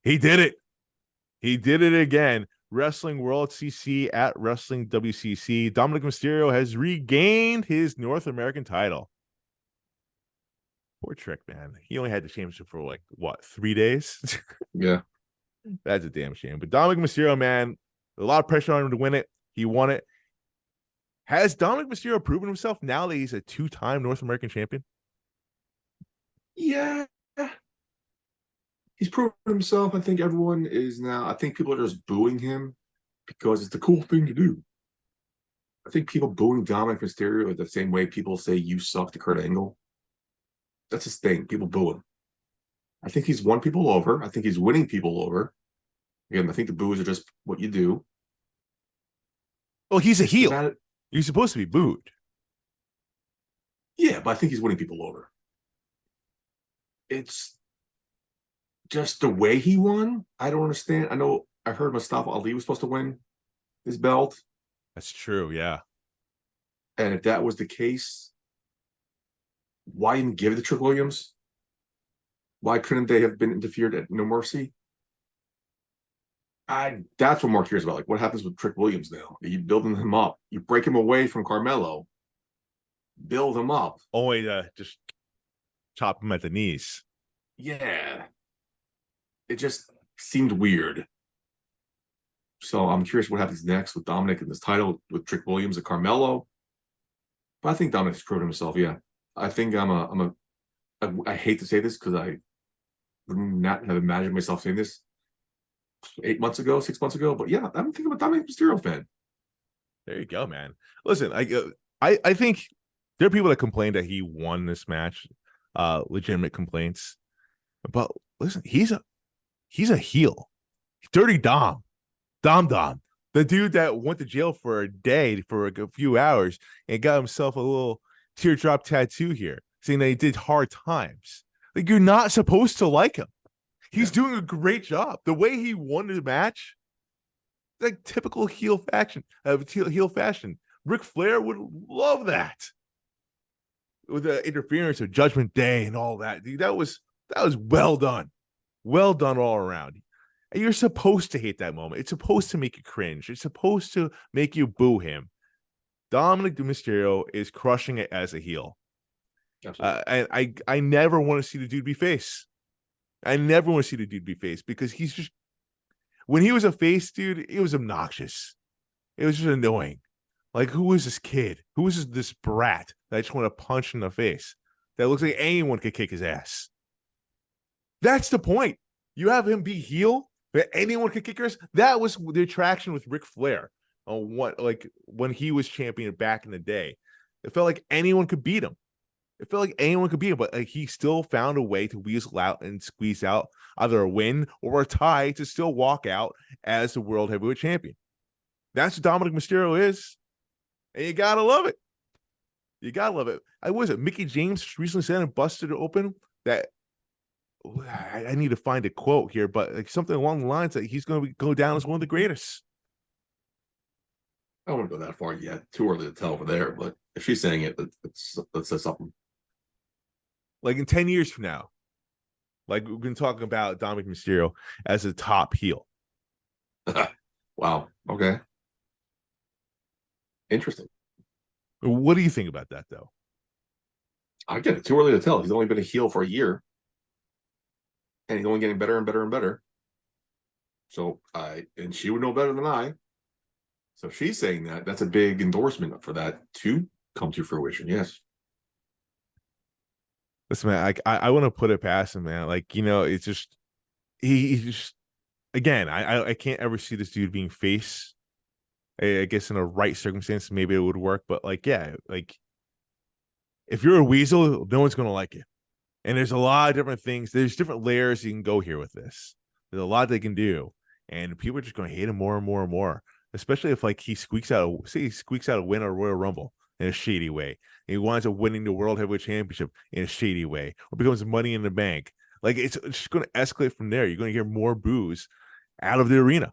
He did it. He did it again. Wrestling World CC at Wrestling WCC. Dominik Mysterio has regained his North American title. Poor Trick, man. He only had the championship for like, what, 3 days? Yeah. That's a damn shame. But Dominik Mysterio, man, a lot of pressure on him to win it. He won it. Has Dominik Mysterio proven himself now that he's a 2-time North American champion? Yeah. He's proven himself. I think everyone is now. I think people are just booing him because it's the cool thing to do. I think people booing Dominik Mysterio is the same way people say you suck to Kurt Angle. That's his thing. People boo him. I think he's won people over. I think he's winning people over. Again, I think the boos are just what you do. Well, he's a heel. About it, You're supposed to be booed. yeah, but I think he's winning people over. It's just the way he won. I don't understand. I know I heard Mustafa Ali was supposed to win his belt. That's true, yeah. And if that was the case, why even give it to Trick Williams? Why couldn't they have been interfered at No Mercy? That's what I'm more curious about. Like, what happens with Trick Williams now? Are you building him up? You break him away from Carmelo, build him up. Only to just chop him at the knees. Yeah. It just seemed weird. So I'm curious what happens next with Dominik in this title with Trick Williams and Carmelo. But I think Dominik's proven himself. Yeah, I think I hate to say this because I would not have imagined myself saying this 8 months ago, 6 months ago. But yeah, I'm thinking about Dominik Mysterio fan. There you go, man. Listen, I think there are people that complain that he won this match, legitimate complaints. But listen, he's a heel. Dirty Dom. Dom. The dude that went to jail for a day, for a few hours, and got himself a little teardrop tattoo here, saying that he did hard times. Like, you're not supposed to like him. He's doing a great job. The way he won the match, like typical heel fashion. Ric Flair would love that. With the interference of Judgment Day and all that. Dude, that was well done. Well done all around. And you're supposed to hate that moment. It's supposed to make you cringe. It's supposed to make you boo him. Dominik Mysterio is crushing it as a heel. And I never want to see the dude be face. I never want to see the dude be face because he's just, when he was a face, dude, it was obnoxious. It was just annoying. Like, who is this kid? Who is this brat that I just want to punch in the face? That looks like anyone could kick his ass. That's the point. You have him be heel, that anyone could kick your ass. That was the attraction with Ric Flair on what, like, when he was champion back in the day. It felt like anyone could beat him. But like, he still found a way to weasel out and squeeze out either a win or a tie to still walk out as the World Heavyweight Champion. That's what Dominik Mysterio is. And you gotta love it. I was it. Mickey James recently said and busted it open that I need to find a quote here, but like something along the lines that he's going to go down as one of the greatest. I don't want to go that far yet. Too early to tell over there. But if she's saying it, that says something. Like in 10 years from now, like we've been talking about Dominik Mysterio as a top heel. Wow. Okay. Interesting. What do you think about that, though? I get it. Too early to tell. He's only been a heel for a year. And he's only getting better and better and better. So and she would know better than I. So if she's saying that, that's a big endorsement for that to come to fruition. Yes. Listen, man, I want to put it past him, man. Like, you know, it's just he just, again, I can't ever see this dude being face. I guess in a right circumstance, maybe it would work. But like, yeah, like if you're a weasel, no one's gonna like you. And there's a lot of different things. There's different layers you can go here with this. There's a lot they can do, and people are just going to hate him more and more and more. Especially if like he squeaks out a win at a Royal Rumble in a shady way, and he winds up winning the World Heavyweight Championship in a shady way, or becomes Money in the Bank. Like, it's just going to escalate from there. You're going to hear more boos out of the arena.